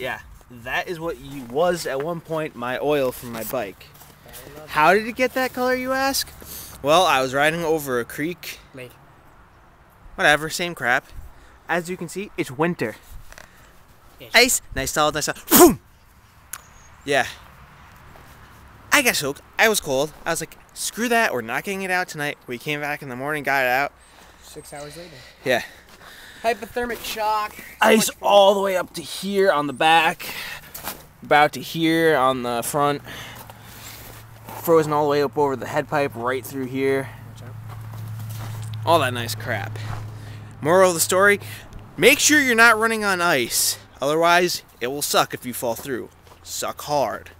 Yeah, that is what was at one point my oil from my bike. How did it get that color, you ask? Well, I was riding over a creek. Lake. Whatever, same crap. As you can see, it's winter. Ish. Ice, nice solid, nice solid. Boom! Yeah. I got soaked. I was cold. I was like, screw that, we're not getting it out tonight. We came back in the morning, got it out. 6 hours later. Yeah. Hypothermic shock. Ice all the way up to here on the back. About to here on the front. Frozen all the way up over the head pipe, right through here. All that nice crap. Moral of the story, make sure you're not running on ice. Otherwise, it will suck if you fall through. Suck hard.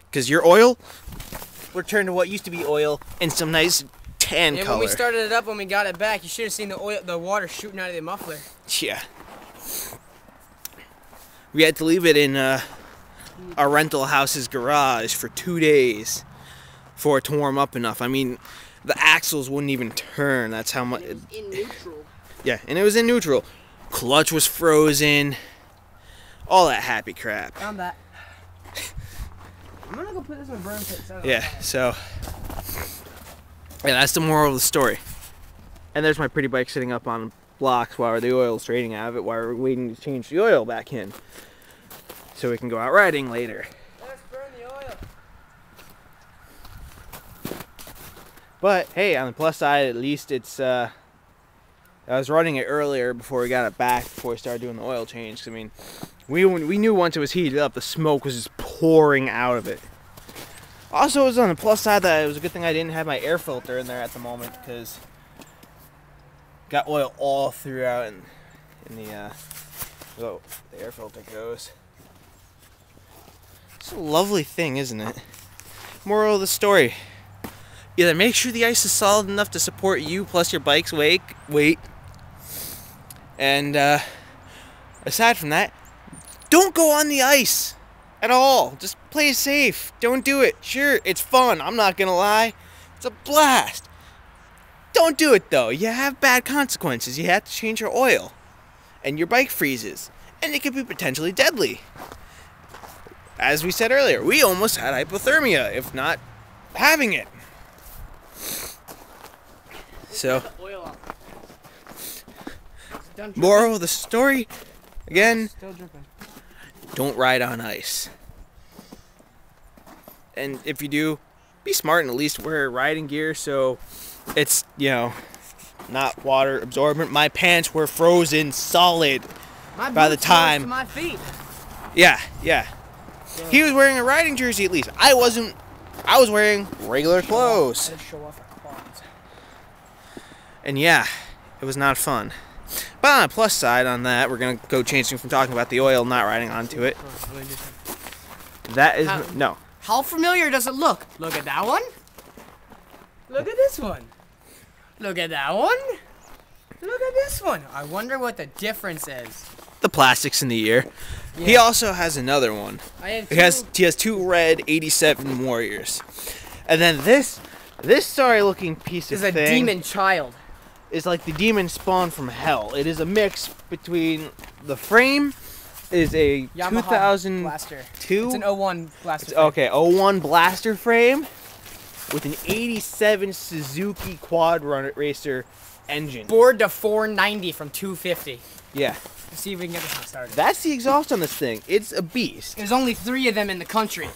Because your oil will turn to what used to be oil and some nice tan color. When we started it up, when we got it back, you should have seen the water shooting out of the muffler. Yeah. We had to leave it in our rental house's garage for 2 days for it to warm up enough. I mean, the axles wouldn't even turn. That's how much. It was in neutral. Yeah, and it was in neutral. Clutch was frozen. All that happy crap. Found that. I'm gonna go put this in a burn pit. Yeah, so. Yeah, that's the moral of the story. And there's my pretty bike sitting up on blocks while the oil's draining out of it, while we're waiting to change the oil back in. So we can go out riding later. Let's burn the oil. But hey, on the plus side, at least it's I was running it earlier before we got it back, before we started doing the oil change. 'Cause, I mean, we knew once it was heated up, the smoke was just pouring out of it. Also, it was on the plus side that it was a good thing I didn't have my air filter in there at the moment, because got oil all throughout in the the air filter goes. It's a lovely thing, isn't it? Moral of the story: either make sure the ice is solid enough to support you plus your bike's weight, and aside from that, don't go on the ice at all. Just play it safe. Don't do it. Sure, it's fun. I'm not gonna lie. It's a blast. Don't do it though. You have bad consequences. You have to change your oil, and your bike freezes, and it could be potentially deadly. As we said earlier, we almost had hypothermia, if not having it. So, moral of the story, again, Still dripping. don't ride on ice. And if you do, be smart and at least wear riding gear so it's, you know, not water absorbent. My pants were frozen solid by the time. To my feet. Yeah. He was wearing a riding jersey at least. I wasn't. I was wearing regular clothes. Show off our quads. And yeah, it was not fun. But on the plus side on that, we're going to go changing from talking about the oil, not riding onto it. That is, no. How familiar does it look? Look at that one. Look at this one. Look at that one. Look at this one. I wonder what the difference is. The plastics in the ear. Yeah. He also has another one. He has two red 87 Warriors. And then this sorry looking piece of thing is a demon child. Is like the demon spawn from hell. It is a mix between the frame is a Yamaha 2002. blaster. It's an 01 blaster. Okay, 01 blaster frame with an 87 Suzuki Quad Racer engine. Bored to 490 from 250. Yeah. Let's see if we can get this one started. That's the exhaust on this thing. It's a beast. There's only 3 of them in the country.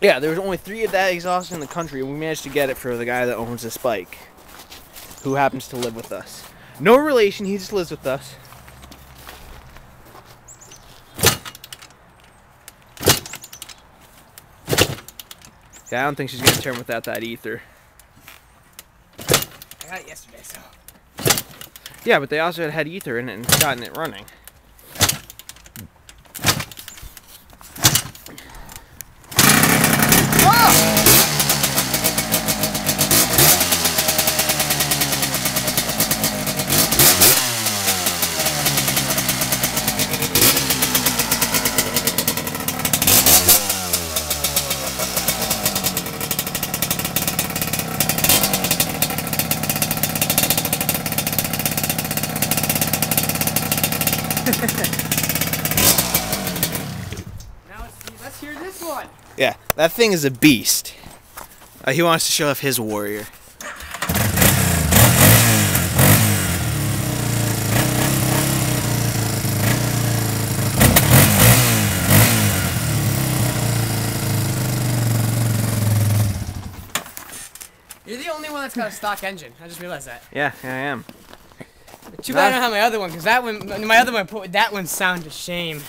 Yeah, there was only 3 of that exhaust in the country, and we managed to get it for the guy that owns this bike, who happens to live with us. No relation, he just lives with us. Yeah, I don't think she's gonna turn without that ether. I got it yesterday, so. Yeah, but they also had ether in it and gotten it running. let's hear this one. Yeah, that thing is a beast. He wants to show off his warrior. You're the only one that's got a stock engine. I just realized that. Yeah, I am. Too bad I don't have my other one, because that one, my other one, that one sound a shame.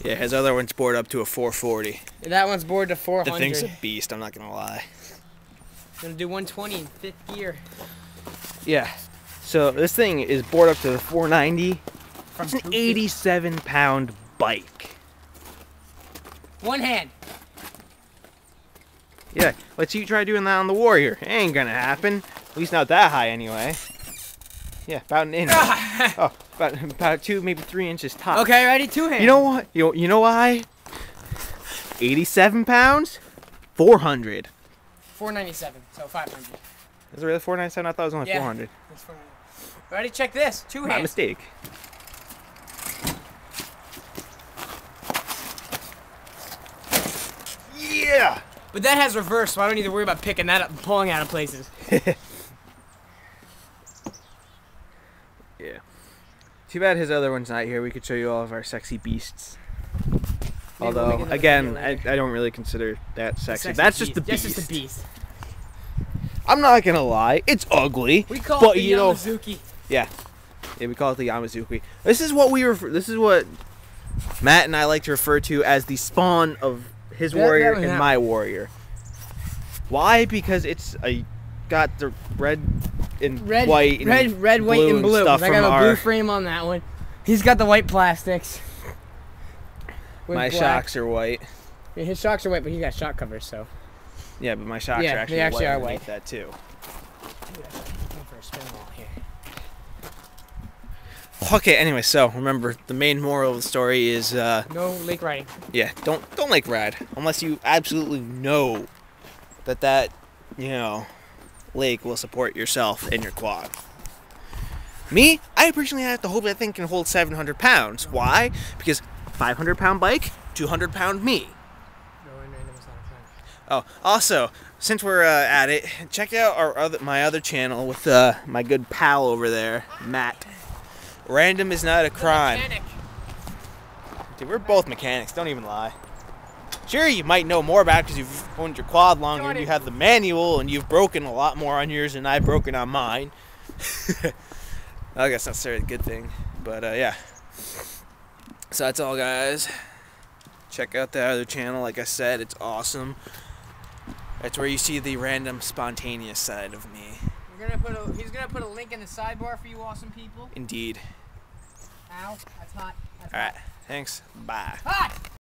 Yeah, his other one's bored up to a 440. That one's bored to 400. The thing's a beast, I'm not gonna lie. Gonna do 120 in 5th gear. Yeah. So this thing is bored up to the 490. From It's an 87-pound bike. One hand. Yeah, let's you try doing that on the Warrior. It ain't gonna happen. At least not that high anyway. Yeah, about an inch. Oh, about 2, maybe 3 inches top. Okay, ready? 2 hands. You know what? You know why? 87 pounds, 400. 497, so 500. Is it really 497? I thought it was only Yeah. 400. That's 400. Ready? Check this. 2 My hands. mistake. Yeah. But that has reverse, so I don't need to worry about picking that up and pulling out of places. Yeah. Too bad his other one's not here. We could show you all of our sexy beasts. Maybe we'll Although, make another again, video I later. don't really consider that sexy. Sexy That's beast. just the beast. That's just the beast. I'm not gonna lie. It's ugly. We call but it the you know, Yamazuki. yeah, we call it the Yamazuki. This is what This is what Matt and I like to refer to as the spawn of his warrior and my warrior. Why? Because it's got the red and white and red, white, and blue. stuff I from got a our, blue frame on that one. He's got the white plastics. with my black. shocks are white. Yeah, his shocks are white, but he got shock covers, so. Yeah, but my shocks Yeah, are actually they actually white are underneath white. that too. For a spin wall here. Okay, anyway, so remember the main moral of the story is No lake riding. yeah, don't lake ride unless you absolutely know that you know lake will support yourself and your quad. Me, I personally have to hope that thing can hold 700 pounds. Why? Because 500-pound bike, 200-pound me. Oh, also, since we're at it, check out my other channel with my good pal over there, Matt. Random is not a crime. Dude, we're both mechanics. Don't even lie. Sure, you might know more about it because you've owned your quad longer and you have the manual and you've broken a lot more on yours than I've broken on mine. I guess that's necessarily a good thing, but yeah. So that's all, guys. Check out the other channel. Like I said, it's awesome. That's where you see the random, spontaneous side of me. He's gonna put a link in the sidebar for you awesome people. Indeed. Ow, that's hot. That's All right. Thanks. Bye. hot.